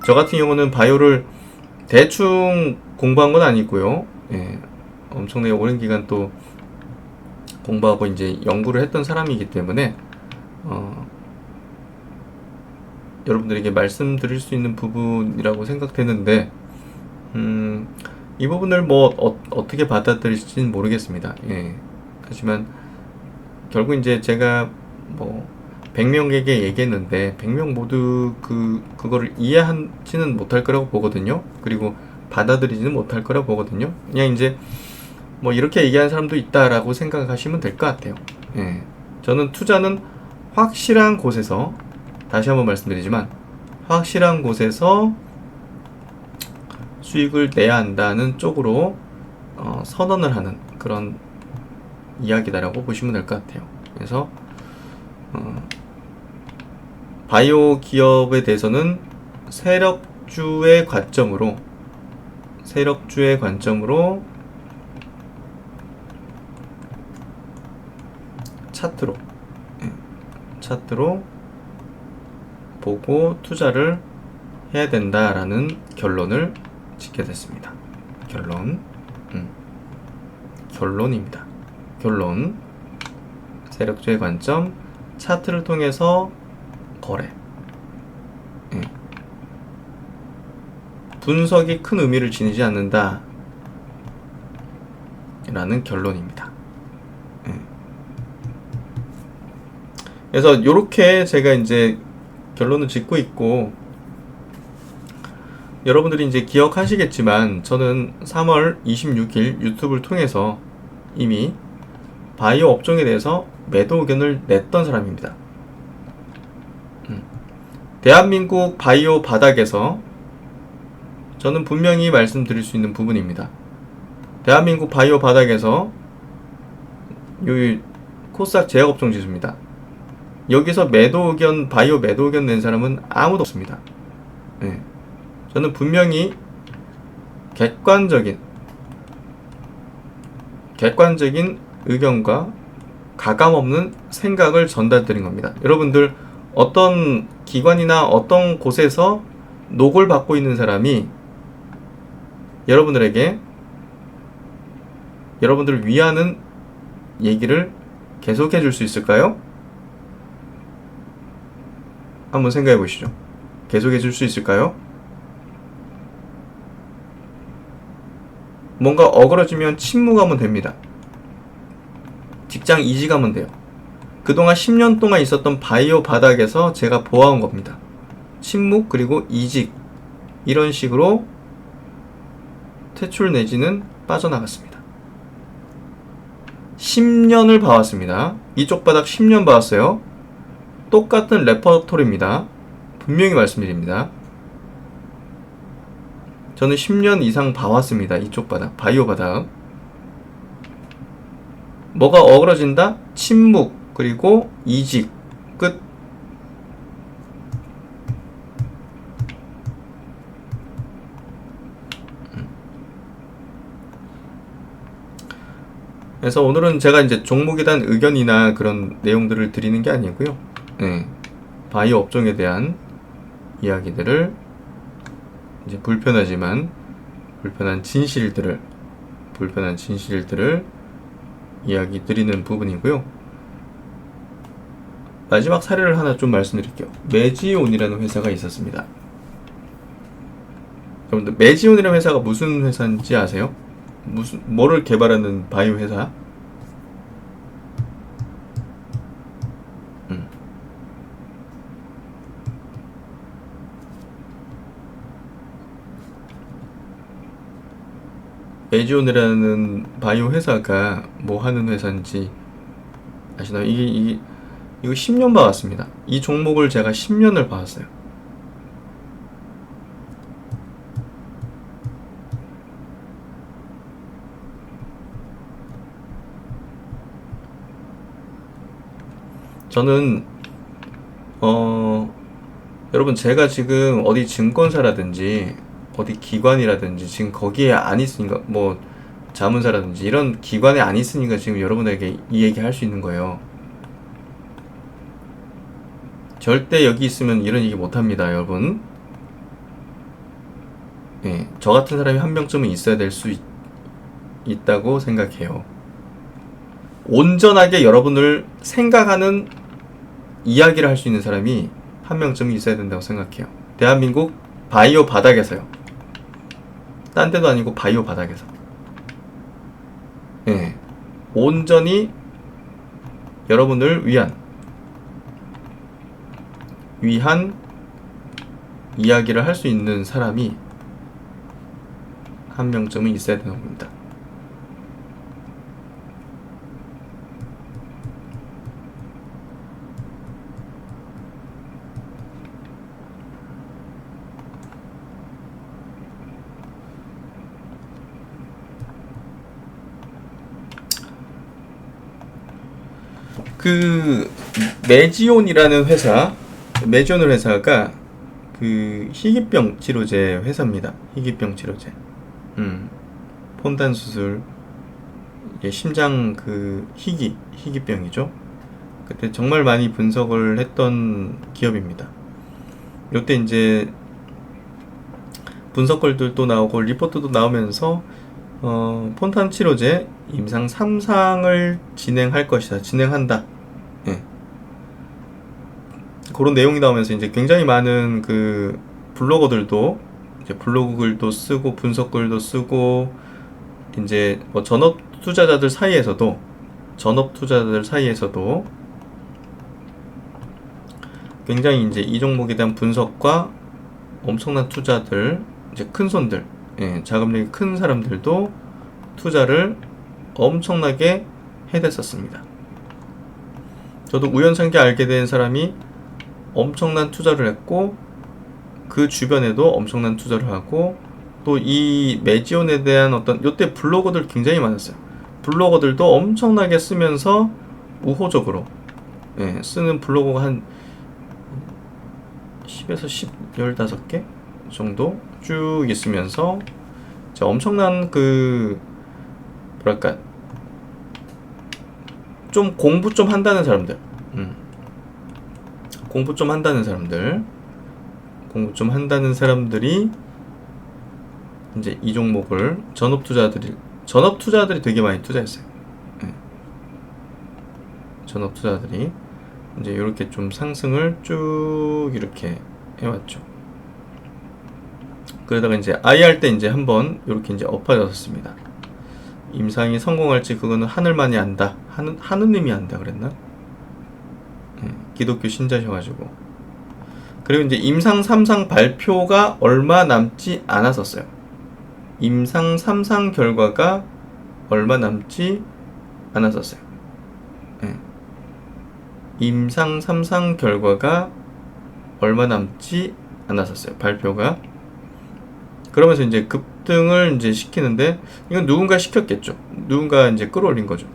저 같은 경우는 바이오를 대충 공부한 건 아니고요. 예, 엄청나게 오랜 기간 또 공부하고 이제 연구를 했던 사람이기 때문에 여러분들에게 말씀드릴 수 있는 부분이라고 생각되는데 이 부분을 뭐 어떻게 받아들일지는 모르겠습니다. 예. 하지만 결국 이제 제가 뭐 100명에게 얘기했는데 100명 모두 그거를 이해하지는 못할 거라고 보거든요. 그리고 받아들이지는 못할 거라고 보거든요. 그냥 이제 뭐 이렇게 얘기하는 사람도 있다라고 생각하시면 될 것 같아요. 예. 저는 투자는 확실한 곳에서, 다시 한번 말씀드리지만 확실한 곳에서 수익을 내야 한다는 쪽으로 선언을 하는 그런 이야기다라고 보시면 될 것 같아요. 그래서 바이오 기업에 대해서는 세력주의 관점으로 차트로 보고 투자를 해야 된다라는 결론을 짓게 됐습니다. 결론입니다. 결론. 세력주의 관점, 차트를 통해서 거래. 분석이 큰 의미를 지니지 않는다 라는 결론입니다. 그래서 요렇게 제가 이제 결론을 짓고 있고, 여러분들이 이제 기억하시겠지만 저는 3월 26일 유튜브를 통해서 이미 바이오 업종에 대해서 매도 의견을 냈던 사람입니다. 대한민국 바이오 바닥에서 저는 분명히 말씀드릴 수 있는 부분입니다. 대한민국 바이오 바닥에서 요 코스닥 제약업종 지수입니다. 여기서 바이오 매도 의견 낸 사람은 아무도 없습니다. 네. 저는 분명히 객관적인 의견과 가감없는 생각을 전달드린 겁니다. 여러분들 어떤 기관이나 어떤 곳에서 녹을 받고 있는 사람이 여러분들에게 여러분들을 위하는 얘기를 계속해 줄 수 있을까요? 한번 생각해 보시죠. 계속해 줄 수 있을까요? 뭔가 어그러지면 침묵하면 됩니다. 직장 이직하면 돼요. 그동안 10년 동안 있었던 바이오 바닥에서 제가 보아온 겁니다. 침묵 그리고 이직, 이런 식으로 퇴출 내지는 빠져나갔습니다. 10년을 봐왔습니다. 이쪽 바닥 10년 봐왔어요. 똑같은 레퍼토리입니다. 분명히 말씀드립니다. 저는 10년 이상 봐왔습니다. 이쪽 바닥, 바이오 바닥. 뭐가 어그러진다? 침묵, 그리고 이직, 끝. 그래서 오늘은 제가 이제 종목에 대한 의견이나 그런 내용들을 드리는 게 아니고요. 바이오 업종에 대한 이야기들을 이제 불편한 진실들을 이야기 드리는 부분이고요. 마지막 사례를 하나 좀 말씀드릴게요. 매지온이라는 회사가 있었습니다. 여러분들 매지온이라는 회사가 무슨 회사인지 아세요? 뭐를 개발하는 바이오 회사? 매지온이라는 바이오 회사가 뭐 하는 회사인지 아시나요? 이거 10년 봐왔습니다. 이 종목을 제가 10년을 봐왔어요. 저는 여러분 제가 지금 어디 증권사라든지 어디 기관이라든지 지금 거기에 안 있으니까, 뭐 자문사라든지 이런 기관에 안 있으니까 지금 여러분에게 이 얘기 할 수 있는 거예요. 절대 여기 있으면 이런 얘기 못 합니다, 여러분. 예, 저 같은 사람이 한 명쯤은 있어야 될 수 있다고 생각해요. 온전하게 여러분을 생각하는 이야기를 할 수 있는 사람이 한 명쯤은 있어야 된다고 생각해요. 대한민국 바이오 바닥에서요. 딴 데도 아니고 바이오 바닥에서. 예, 온전히 여러분을 위한 이야기를 할 수 있는 사람이 한 명쯤은 있어야 되는 겁니다. 그 메지온이라는 회사가 그 희귀병 치료제 회사입니다. 희귀병 치료제. 폰단 수술, 심장 그 희귀병이죠. 그때 정말 많이 분석을 했던 기업입니다. 요때 이제 분석글들도 나오고 리포트도 나오면서 폰탄 치료제 임상 3상을 진행할 것이다. 진행한다. 예. 그런 내용이 나오면서 이제 굉장히 많은 그 블로거들도 이제 블로그글도 쓰고 분석글도 쓰고 이제 뭐 전업 투자자들 사이에서도 굉장히 이제 이 종목에 대한 분석과 엄청난 투자들, 이제 큰 손들, 예, 자금력이 큰 사람들도 투자를 엄청나게 해댔었습니다. 저도 우연찮게 알게 된 사람이 엄청난 투자를 했고 그 주변에도 엄청난 투자를 하고 또 이 메지온에 대한 어떤 요때 블로거들 굉장히 많았어요. 블로거들도 엄청나게 쓰면서 우호적으로 쓰는 블로거가 한 10에서 15개 정도 쭉 있으면서 엄청난 그 뭐랄까 좀 공부 좀 한다는 사람들 공부 좀 한다는 사람들이 이제 이 종목을 전업 투자들이 되게 많이 투자했어요. 전업 투자들이 이제 이렇게 좀 상승을 쭉 이렇게 해왔죠. 그러다가 이제 I 할 때 이제 한번 이렇게 이제 엎어졌습니다. 임상이 성공할지 그거는 하늘만이 안다. 하느님이 안다 그랬나? 기독교 신자셔가지고. 그리고 이제 임상 3상 발표가 얼마 남지 않았었어요. 임상 3상 결과가 얼마 남지 않았었어요. 임상 3상 결과가 얼마 남지 않았었어요. 발표가. 그러면서 이제 급등을 이제 시키는데 이건 누군가 시켰겠죠. 누군가 이제 끌어올린 거죠.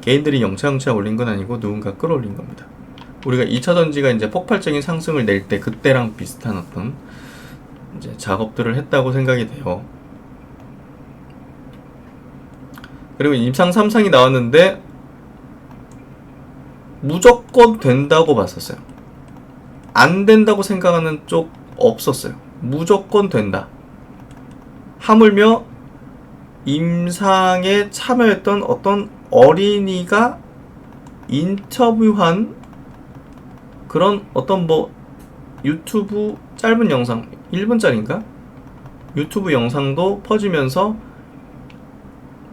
개인들이 영차영차 올린 건 아니고 누군가 끌어올린 겁니다. 우리가 2차전지가 이제 폭발적인 상승을 낼 때 그때랑 비슷한 어떤 이제 작업들을 했다고 생각이 돼요. 그리고 임상 3상이 나왔는데 무조건 된다고 봤었어요. 안 된다고 생각하는 쪽 없었어요. 무조건 된다. 하물며 임상에 참여했던 어떤 어린이가 인터뷰한 그런 어떤 뭐 유튜브 짧은 영상 1분짜리인가? 유튜브 영상도 퍼지면서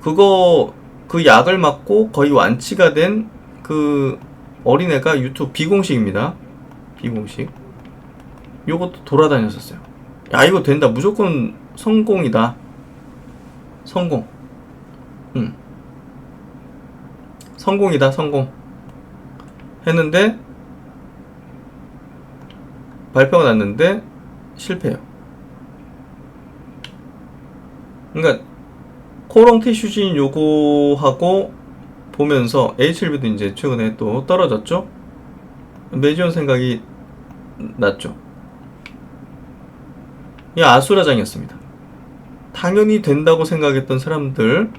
그 약을 맞고 거의 완치가 된 그 어린애가 유튜브 비공식입니다. 비공식. 요것도 돌아다녔었어요. 야, 이거 된다. 무조건 성공이다. 성공. 성공이다. 성공. 했는데 발표가 났는데 실패해요. 그러니까 코롱 티슈진 요거하고 보면서 HLB도 이제 최근에 또 떨어졌죠. 메지온 생각이 났죠. 이 아수라장이었습니다. 당연히 된다고 생각했던 사람들,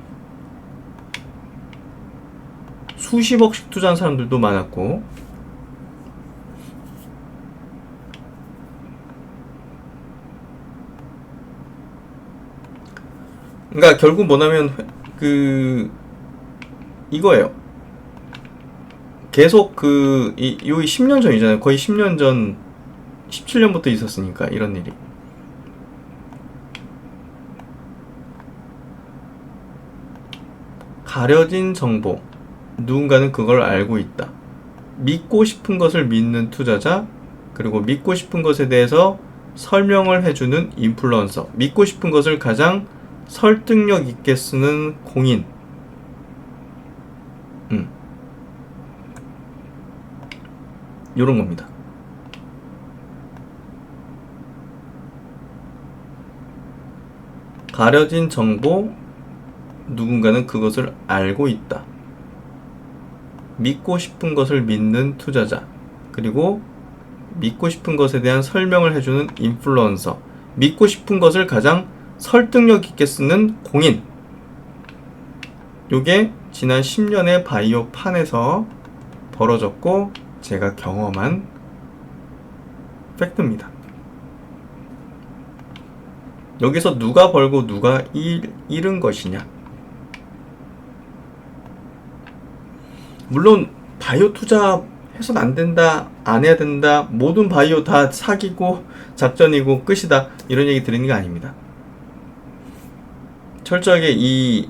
수십억씩 투자한 사람들도 많았고, 그러니까 결국 뭐냐면 이거예요. 계속 이 10년 전이잖아요. 거의 10년 전, 17년부터 있었으니까 이런 일이. 가려진 정보. 누군가는 그걸 알고 있다. 믿고 싶은 것을 믿는 투자자, 그리고 믿고 싶은 것에 대해서 설명을 해주는 인플루언서, 믿고 싶은 것을 가장 설득력 있게 쓰는 공인. 요런 겁니다. 가려진 정보, 누군가는 그것을 알고 있다. 믿고 싶은 것을 믿는 투자자, 그리고 믿고 싶은 것에 대한 설명을 해주는 인플루언서, 믿고 싶은 것을 가장 설득력 있게 쓰는 공인. 요게 지난 10년의 바이오 판에서 벌어졌고 제가 경험한 팩트입니다. 여기서 누가 벌고 누가 잃은 것이냐. 물론 바이오 투자 해서는 안 된다, 안 해야 된다, 모든 바이오 다 사기고 작전이고 끝이다, 이런 얘기 드리는 게 아닙니다. 철저하게 이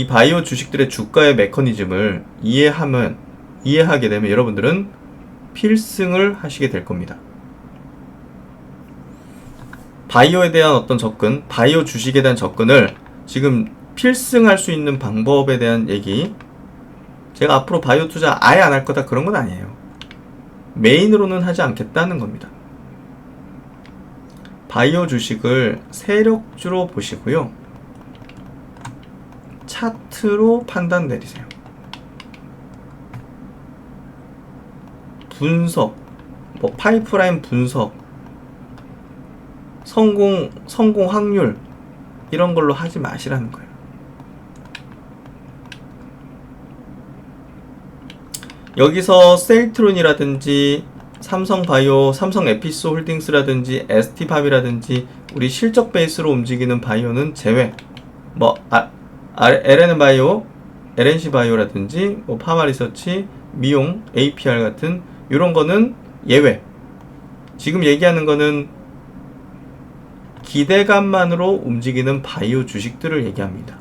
바이오 주식들의 주가의 메커니즘을 이해하게 되면 여러분들은 필승을 하시게 될 겁니다. 바이오에 대한 어떤 접근, 바이오 주식에 대한 접근을 지금 필승할 수 있는 방법에 대한 얘기, 제가 앞으로 바이오 투자 아예 안 할 거다 그런 건 아니에요. 메인으로는 하지 않겠다는 겁니다. 바이오 주식을 세력주로 보시고요. 차트로 판단 내리세요. 분석, 파이프라인 분석, 성공 확률, 이런 걸로 하지 마시라는 거예요. 여기서 셀트론이라든지 삼성바이오, 삼성에피소 홀딩스라든지 ST팜이라든지 우리 실적 베이스로 움직이는 바이오는 제외. LN바이오, LNC바이오라든지 파마리서치, 미용, APR 같은 이런 거는 예외. 지금 얘기하는 거는 기대감만으로 움직이는 바이오 주식들을 얘기합니다.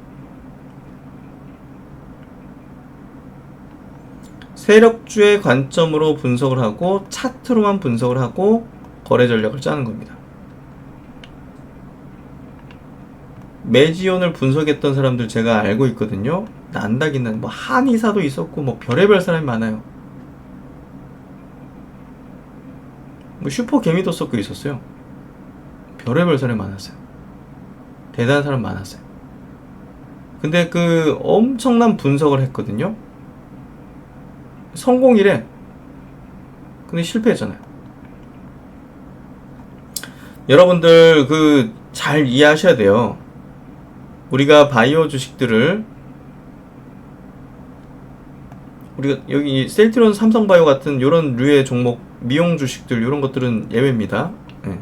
세력주의 관점으로 분석을 하고 차트로만 분석을 하고 거래 전략을 짜는 겁니다. 매지온을 분석했던 사람들 제가 알고 있거든요. 난다기는 한의사도 있었고 별의별 사람이 많아요. 슈퍼개미도 섞여 있었어요. 별의별 사람이 많았어요. 대단한 사람 많았어요. 근데 엄청난 분석을 했거든요. 성공이래. 근데 실패했잖아요. 여러분들 잘 이해하셔야 돼요. 우리가 바이오 주식들을, 우리가 여기 셀트론, 삼성바이오 같은 요런 류의 종목, 미용 주식들 요런 것들은 예외입니다. 네.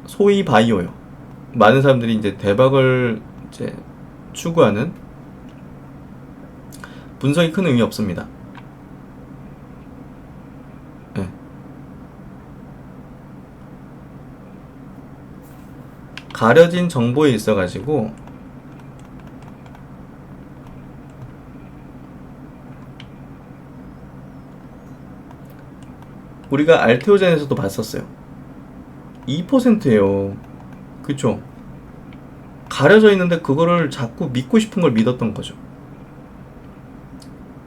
소위 바이오요. 많은 사람들이 이제 대박을 추구하는, 분석이 큰 의미 없습니다. 네. 가려진 정보에 있어가지고 우리가 알테오젠에서도 봤었어요. 2%예요. 그쵸? 가려져 있는데 그거를 자꾸 믿고 싶은 걸 믿었던 거죠.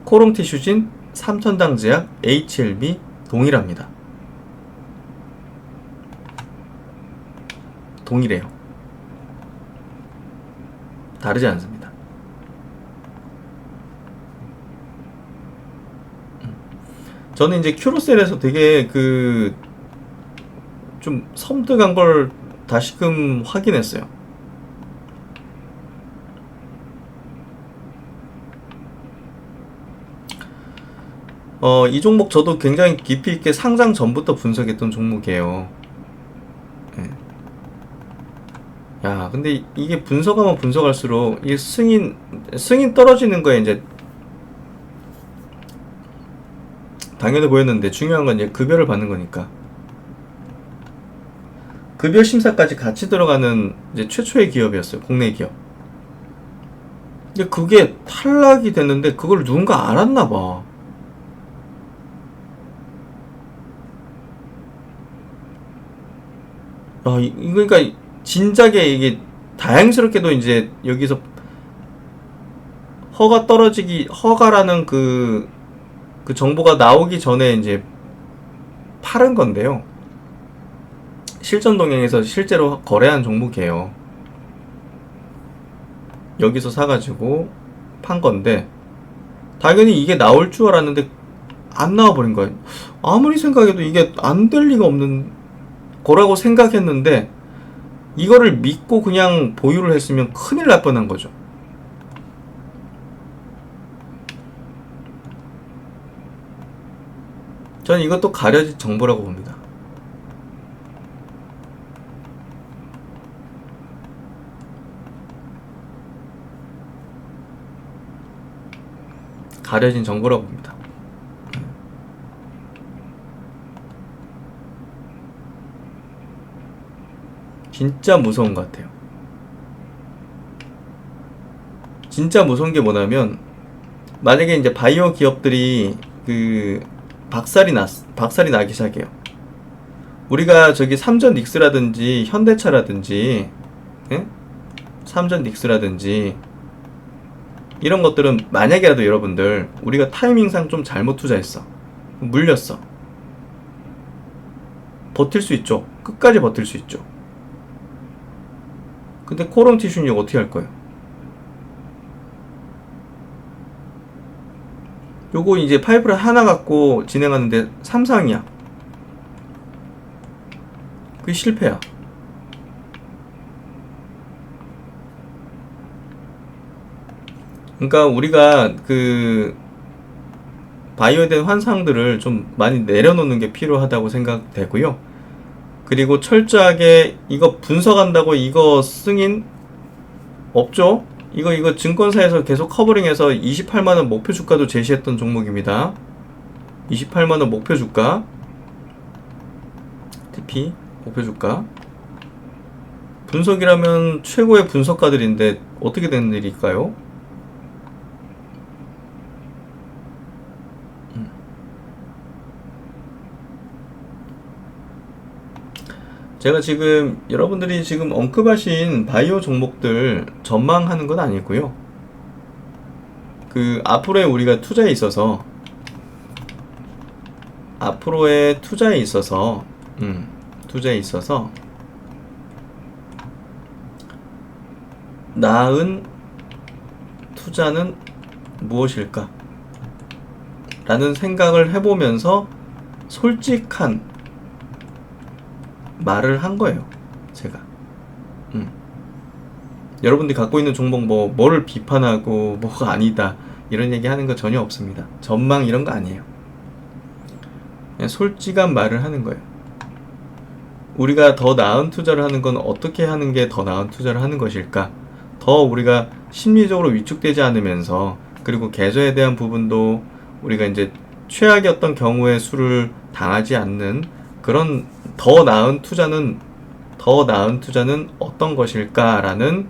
코롱티슈진, 삼천당제약, HLB 동일합니다. 동일해요. 다르지 않습니다. 저는 이제 큐로셀에서 되게 좀 섬뜩한 걸 다시금 확인했어요. 이 종목 저도 굉장히 깊이 있게 상장 전부터 분석했던 종목이에요. 네. 야, 근데 이게 분석하면 분석할수록 이게 승인 떨어지는 거에 이제 당연해 보였는데 중요한 건 이제 급여를 받는 거니까. 급여 심사까지 같이 들어가는 이제 최초의 기업이었어요. 국내 기업. 근데 그게 탈락이 됐는데 그걸 누군가 알았나 봐. 그러니까 진작에 이게 다행스럽게도 이제 여기서 허가라는 그 정보가 나오기 전에 이제 팔은 건데요. 실전동행에서 실제로 거래한 종목이에요. 여기서 사가지고 판 건데, 당연히 이게 나올 줄 알았는데 안 나와버린 거예요. 아무리 생각해도 이게 안 될 리가 없는 거라고 생각했는데, 이거를 믿고 그냥 보유를 했으면 큰일 날 뻔한 거죠. 저는 이것도 가려진 정보라고 봅니다. 가려진 정보라고 봅니다. 진짜 무서운 것 같아요. 진짜 무서운 게 뭐냐면, 만약에 이제 바이오 기업들이 박살이 나기 시작해요. 우리가 저기 삼전 닉스라든지 현대차라든지, 예? 삼전 닉스라든지 이런 것들은 만약에라도 여러분들 우리가 타이밍상 좀 잘못 투자했어, 물렸어, 버틸 수 있죠. 끝까지 버틸 수 있죠. 근데 코롱 티슈는 이거 어떻게 할 거예요? 요거 이제 파이프를 하나 갖고 진행하는데 3상이야. 그게 실패야. 그러니까 우리가 바이오에 대한 환상들을 좀 많이 내려놓는 게 필요하다고 생각되고요. 그리고 철저하게 이거 분석한다고 이거 승인 없죠? 이거 증권사에서 계속 커버링해서 28만원 목표 주가도 제시했던 종목입니다. 28만원 목표 주가, TP 목표 주가. 분석이라면 최고의 분석가들인데 어떻게 된 일일까요? 제가 지금 여러분들이 지금 언급하신 바이오 종목들 전망하는 건 아니고요. 앞으로의 우리가 투자에 있어서 나은 투자는 무엇일까? 라는 생각을 해보면서 솔직한 말을 한 거예요, 제가. 여러분들이 갖고 있는 종목 뭐를 비판하고 뭐가 아니다 이런 얘기 하는 거 전혀 없습니다. 전망 이런 거 아니에요. 그냥 솔직한 말을 하는 거예요. 우리가 더 나은 투자를 하는 건 어떻게 하는 게 더 나은 투자를 하는 것일까? 더 우리가 심리적으로 위축되지 않으면서, 그리고 계좌에 대한 부분도 우리가 이제 최악의 어떤 경우의 수를 당하지 않는 그런 더 나은 투자는 어떤 것일까라는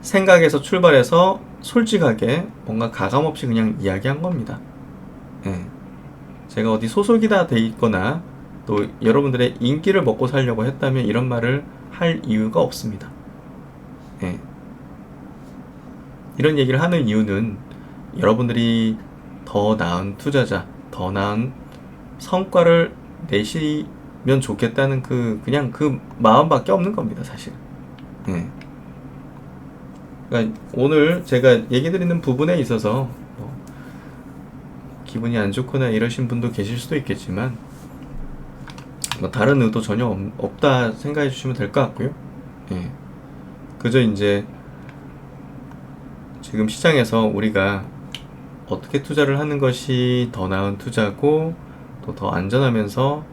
생각에서 출발해서 솔직하게 뭔가 가감없이 그냥 이야기한 겁니다. 예. 제가 어디 소속이 다 돼 있거나 또 여러분들의 인기를 먹고 살려고 했다면 이런 말을 할 이유가 없습니다. 예. 이런 얘기를 하는 이유는 여러분들이 더 나은 투자자, 더 나은 성과를 내시면 좋겠다는 그냥 그 마음밖에 없는 겁니다, 사실. 예. 그러니까 오늘 제가 얘기 드리는 부분에 있어서 기분이 안 좋거나 이러신 분도 계실 수도 있겠지만 다른 의도 전혀 없다 생각해 주시면 될 것 같고요. 예. 그저 이제 지금 시장에서 우리가 어떻게 투자를 하는 것이 더 나은 투자고 또 더 안전하면서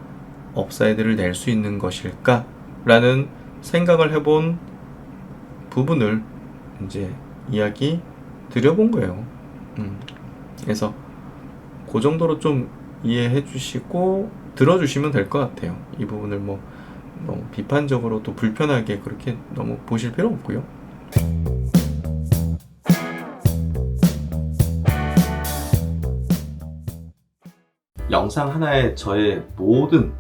업사이드를 낼 수 있는 것일까? 라는 생각을 해본 부분을 이제 이야기 드려본 거예요. 그래서 그 정도로 좀 이해해 주시고 들어주시면 될 것 같아요. 이 부분을 뭐 너무 비판적으로 또 불편하게 그렇게 너무 보실 필요 없고요. 영상 하나에 저의 모든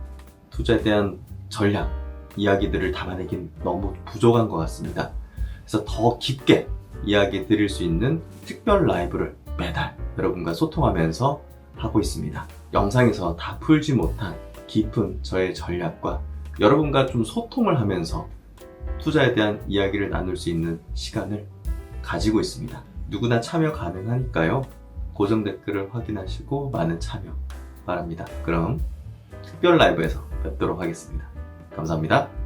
투자에 대한 전략, 이야기들을 담아내긴 너무 부족한 것 같습니다. 그래서 더 깊게 이야기 드릴 수 있는 특별 라이브를 매달 여러분과 소통하면서 하고 있습니다. 영상에서 다 풀지 못한 깊은 저의 전략과 여러분과 좀 소통을 하면서 투자에 대한 이야기를 나눌 수 있는 시간을 가지고 있습니다. 누구나 참여 가능하니까요. 고정 댓글을 확인하시고 많은 참여 바랍니다. 그럼 특별 라이브에서 뵙도록 하겠습니다. 감사합니다.